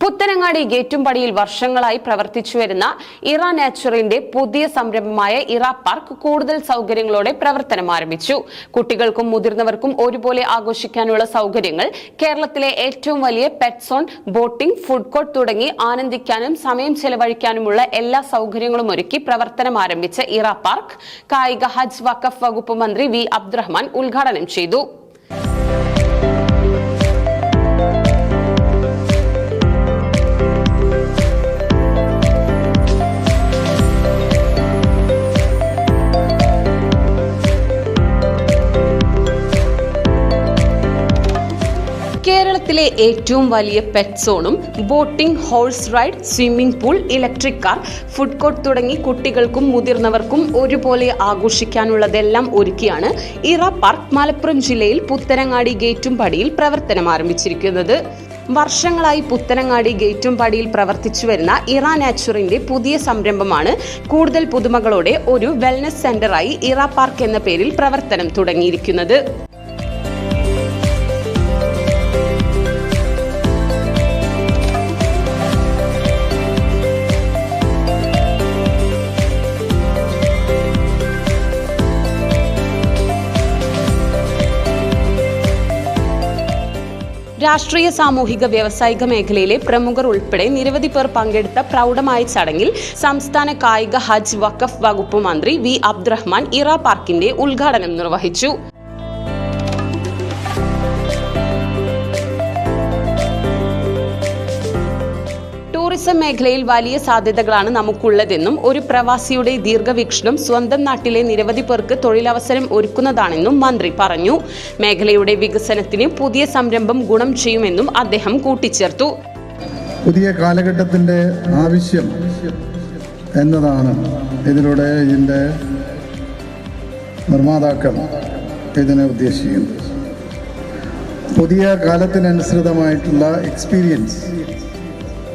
പുത്തനങ്ങാടി ഗേറ്റുംപടിയിൽ വർഷങ്ങളായി പ്രവർത്തിച്ചുവരുന്ന ഇറ നാച്ചുറിന്റെ പുതിയ സംരംഭമായ ഇറ പാർക്ക് കൂടുതൽ സൗകര്യങ്ങളോടെ പ്രവർത്തനം ആരംഭിച്ചു. കുട്ടികൾക്കും മുതിർന്നവർക്കും ഒരുപോലെ ആഘോഷിക്കാനുള്ള സൗകര്യങ്ങൾ, കേരളത്തിലെ ഏറ്റവും വലിയ pet zone, boating, food court തുടങ്ങി ആനന്ദിക്കാനും സമയം ചെലവഴിക്കാനുമുള്ള എല്ലാ സൗകര്യങ്ങളും ഒരുക്കി പ്രവർത്തനം ആരംഭിച്ച ഇറ പാർക്ക് കായിക ഹജ്ജ് വഖഫ് വകുപ്പ് മന്ത്രി വി അബ്ദുറഹ്മാൻ ഉദ്ഘാടനം ചെയ്തു. കേരളത്തിലെ ഏറ്റവും വലിയ പെറ്റ് സോണും, boating, horse ride, swimming pool, electric car, food court തുടങ്ങി കുട്ടികൾക്കും മുതിർന്നവർക്കും ഒരുപോലെ ആഘോഷിക്കാനുള്ളതെല്ലാം ഒരുക്കിയാണ് ഇറ പാർക്ക് മലപ്പുറം ജില്ലയിൽ പുത്തനങ്ങാടി ഗേറ്റുംപടിയിൽ പ്രവർത്തനം ആരംഭിച്ചിരിക്കുന്നത്. വർഷങ്ങളായി പുത്തനങ്ങാടി ഗേറ്റുംപടിയിൽ പ്രവർത്തിച്ചു വരുന്ന ഇറ നാച്ചുറിന്റെ പുതിയ സംരംഭമാണ് കൂടുതൽ പുതുമകളോടെ ഒരു വെൽനസ് സെന്ററായി ഇറ പാർക്ക് എന്ന പേരിൽ പ്രവർത്തനം തുടങ്ങിയിരിക്കുന്നത്. രാഷ്ട്രീയ, സാമൂഹിക, വ്യാവസായിക മേഖലയിലെ പ്രമുഖർ ഉൾപ്പെടെ നിരവധി പേർ പങ്കെടുത്ത പ്രൗഢമായ ചടങ്ങിൽ സംസ്ഥാന കായിക ഹജ്ജ് വഖഫ് വകുപ്പ് മന്ത്രി വി അബ്ദുറഹ്മാൻ ഇറ പാർക്കിന്റെ ഉദ്ഘാടനം നിർവഹിച്ചു. ടൂറിസം മേഖലയിൽ വലിയ സാധ്യതകളാണ് നമുക്കുള്ളതെന്നും ഒരു പ്രവാസിയുടെ ദീർഘവീക്ഷണം സ്വന്തം നാട്ടിലെ നിരവധി പേർക്ക് തൊഴിലവസരം ഒരുക്കുന്നതാണെന്നും മന്ത്രി പറഞ്ഞു. മേഖലയുടെ വികസനത്തിന് പുതിയ സംരംഭം ഗുണം ചെയ്യുമെന്നും അദ്ദേഹം കൂട്ടിച്ചേർത്തു. പുതിയ കാലഘട്ടത്തിൻ്റെ ആവശ്യം എന്നതാണ് ഇതിന്റെ നിർമ്മാതാക്കൾ ഇതിനെ ഉദ്ദേശിക്കുന്നത്. പുതിയ കാലത്തിനനുസൃതമായിട്ടുള്ള എക്സ്പീരിയൻസ്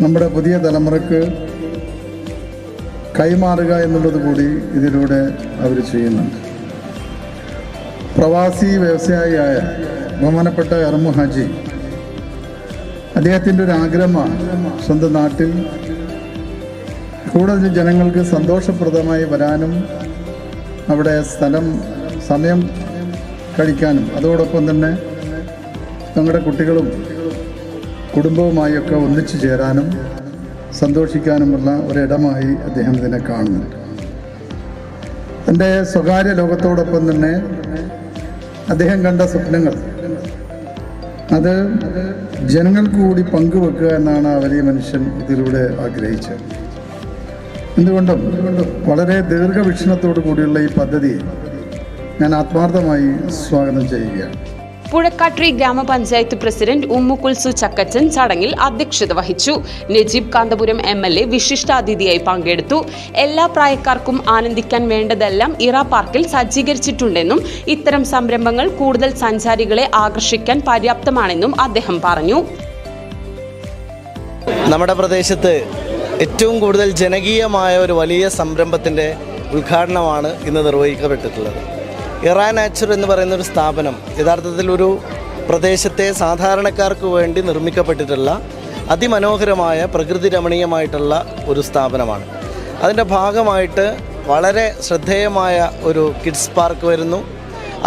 നമ്മുടെ പുതിയ തലമുറക്ക് കൈമാറുക എന്നുള്ളത് കൂടി ഇതിലൂടെ അവർ ചെയ്യുന്നുണ്ട്. പ്രവാസി വ്യവസായിയായ ബഹുമാനപ്പെട്ട എറമു ഹാജി, അദ്ദേഹത്തിൻ്റെ ഒരു ആഗ്രഹമാണ് സ്വന്തം നാട്ടിൽ കൂടുതൽ ജനങ്ങൾക്ക് സന്തോഷപ്രദമായി വരാനും അവിടെ സമയം കഴിക്കാനും അതോടൊപ്പം തന്നെ തങ്ങളുടെ കുട്ടികളും കുടുംബവുമായൊക്കെ ഒന്നിച്ചു ചേരാനും സന്തോഷിക്കാനുമുള്ള ഒരിടമായി അദ്ദേഹം ഇതിനെ കാണുന്നുണ്ട്. തൻ്റെ സ്വകാര്യ ലോകത്തോടൊപ്പം തന്നെ അദ്ദേഹം കണ്ട സ്വപ്നങ്ങൾ അത് ജനങ്ങൾക്ക് കൂടി പങ്കുവെക്കുക എന്നാണ് ആ വലിയ മനുഷ്യൻ ഇതിലൂടെ ആഗ്രഹിച്ചത്. എന്തുകൊണ്ടും വളരെ ദീർഘവീക്ഷണത്തോടു കൂടിയുള്ള ഈ പദ്ധതി ഞാൻ ആത്മാർത്ഥമായി സ്വാഗതം ചെയ്യുകയാണ്. പുഴക്കാട്രി ഗ്രാമപഞ്ചായത്ത് പ്രസിഡന്റ് ഉമ്മുകുൽസു ചക്കച്ചൻ ചടങ്ങിൽ അധ്യക്ഷത വഹിച്ചു. നജീബ് കാന്തപുരം MLA വിശിഷ്ടാതിഥിയായി പങ്കെടുത്തു. എല്ലാ പ്രായക്കാർക്കും ആനന്ദിക്കാൻ വേണ്ടതെല്ലാം ഇറ പാർക്കിൽ സജ്ജീകരിച്ചിട്ടുണ്ടെന്നും ഇത്തരം സംരംഭങ്ങൾ കൂടുതൽ സഞ്ചാരികളെ ആകർഷിക്കാൻ പര്യാപ്തമാണെന്നും അദ്ദേഹം പറഞ്ഞു. നമ്മുടെ പ്രദേശത്ത് ഏറ്റവും കൂടുതൽ ജനകീയമായ ഒരു വലിയ സംരംഭത്തിൻ്റെ ഉദ്ഘാടനമാണ് ഇന്ന് നിർവഹിക്കപ്പെട്ടിട്ടുള്ളത്. ഇറ നാച്ചുർ എന്ന് പറയുന്നൊരു സ്ഥാപനം യഥാർത്ഥത്തിൽ ഒരു പ്രദേശത്തെ സാധാരണക്കാർക്ക് വേണ്ടി നിർമ്മിക്കപ്പെട്ടിട്ടുള്ള അതിമനോഹരമായ പ്രകൃതി രമണീയമായിട്ടുള്ള ഒരു സ്ഥാപനമാണ്. അതിൻ്റെ ഭാഗമായിട്ട് വളരെ ശ്രദ്ധേയമായ ഒരു കിഡ്സ് പാർക്ക് വരുന്നു.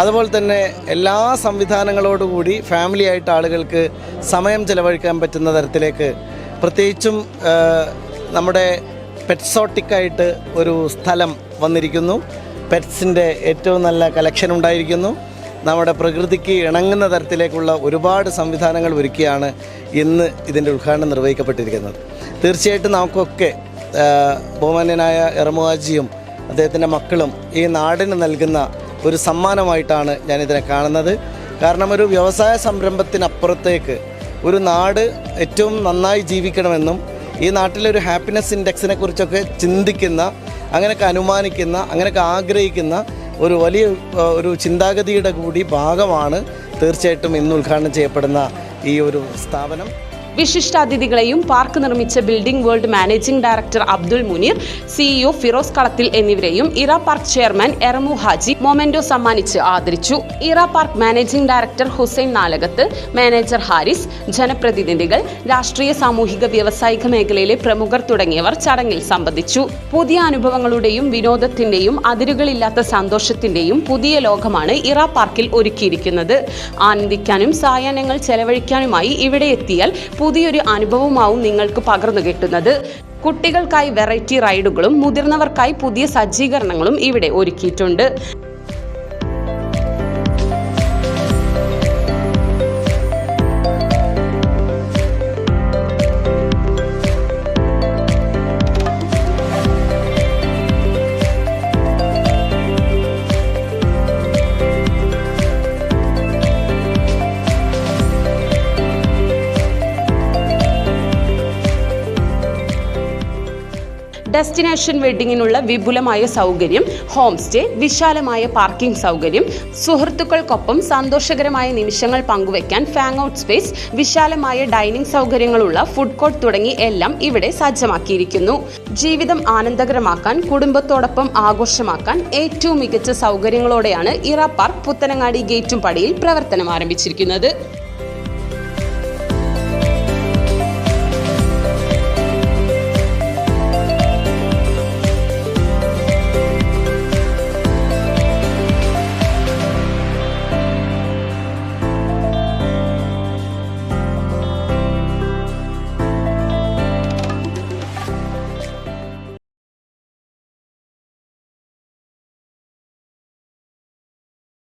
അതുപോലെ തന്നെ എല്ലാ സംവിധാനങ്ങളോടുകൂടി ഫാമിലി ആയിട്ട് ആളുകൾക്ക് സമയം ചെലവഴിക്കാൻ പറ്റുന്ന തരത്തിലേക്ക് പ്രത്യേകിച്ചും നമ്മുടെ പെറ്റ്സോട്ടിക്കായിട്ട് ഒരു സ്ഥലം വന്നിരിക്കുന്നു. പെറ്റ്സിൻ്റെ ഏറ്റവും നല്ല കളക്ഷൻ ഉണ്ടായിരിക്കുന്നു. നമ്മുടെ പ്രകൃതിക്ക് ഇണങ്ങുന്ന തരത്തിലേക്കുള്ള ഒരുപാട് സംവിധാനങ്ങൾ ഒരുക്കിയാണ് ഇന്ന് ഇതിൻ്റെ ഉദ്ഘാടനം നിർവഹിക്കപ്പെട്ടിരിക്കുന്നത്. തീർച്ചയായിട്ടും നമുക്കൊക്കെ ബഹുമാന്യനായ എറമു ഹാജിയും അദ്ദേഹത്തിൻ്റെ മക്കളും ഈ നാടിന് നൽകുന്ന ഒരു സമ്മാനമായിട്ടാണ് ഞാനിതിനെ കാണുന്നത്. കാരണം ഒരു വ്യവസായ സംരംഭത്തിനപ്പുറത്തേക്ക് ഒരു നാട് ഏറ്റവും നന്നായി ജീവിക്കണമെന്നും ഈ നാട്ടിലൊരു ഹാപ്പിനെസ് ഇൻഡെക്സിനെ കുറിച്ചൊക്കെ ചിന്തിക്കുന്ന, അങ്ങനെയൊക്കെ അനുമാനിക്കുന്ന, അങ്ങനെയൊക്കെ ആഗ്രഹിക്കുന്ന ഒരു വലിയ ഒരു ചിന്താഗതിയുടെ കൂടി ഭാഗമാണ് തീർച്ചയായിട്ടും ഇന്ന് ഉദ്ഘാടനം ചെയ്യപ്പെടുന്ന ഈ ഒരു സ്ഥാപനം. വിശിഷ്ടാതിഥികളെയും പാർക്ക് നിർമ്മിച്ച building world managing director Abdul Muneer, CEO Firoz Kalathil എന്നിവരെയും Ira park chairman Eramu Haji memento സമ്മാനിച്ച് ആദരിച്ചു. Ira park managing director Hussain Nalakath, manager Haris, ജനപ്രതിനിധികൾ, രാഷ്ട്രീയ, സാമൂഹിക, വ്യവസായിക മേഖലയിലെ പ്രമുഖർ തുടങ്ങിയവർ ചടങ്ങിൽ സംബന്ധിച്ചു. പുതിയ അനുഭവങ്ങളുടെയും വിനോദത്തിന്റെയും അതിരുകളില്ലാത്ത സന്തോഷത്തിന്റെയും പുതിയ ലോകമാണ് ഇറ പാർക്കിൽ ഒരുക്കിയിരിക്കുന്നത്. ആനന്ദിക്കാനും സായാഹ്നങ്ങൾ ചെലവഴിക്കാനുമായി ഇവിടെ എത്തിയാൽ പുതിയൊരു അനുഭവമാവും നിങ്ങൾക്ക് പകർന്നു കിട്ടുന്നത്. കുട്ടികൾക്കായി വെറൈറ്റി റൈഡുകളും മുതിർന്നവർക്കായി പുതിയ സജ്ജീകരണങ്ങളും ഇവിടെ ഒരുക്കിയിട്ടുണ്ട്. ഡെസ്റ്റിനേഷൻ വെഡ്ഡിങ്ങിനുള്ള വിപുലമായ സൗകര്യം, ഹോം സ്റ്റേ, വിശാലമായ പാർക്കിംഗ് സൗകര്യം, സുഹൃത്തുക്കൾക്കൊപ്പം സന്തോഷകരമായ നിമിഷങ്ങൾ പങ്കുവയ്ക്കാൻ ഫാങ് ഔട്ട് സ്പേസ്, വിശാലമായ ഡൈനിങ് സൗകര്യങ്ങളുള്ള ഫുഡ് കോർട്ട് തുടങ്ങി എല്ലാം ഇവിടെ സജ്ജമാക്കിയിരിക്കുന്നു. ജീവിതം ആനന്ദകരമാക്കാൻ, കുടുംബത്തോടൊപ്പം ആഘോഷമാക്കാൻ ഏറ്റവും മികച്ച സൗകര്യങ്ങളോടെയാണ് ഇറ പാർക്ക് പുത്തനങ്ങാടി ഗേറ്റുംപടിയിൽ പ്രവർത്തനം ആരംഭിച്ചിരിക്കുന്നത്.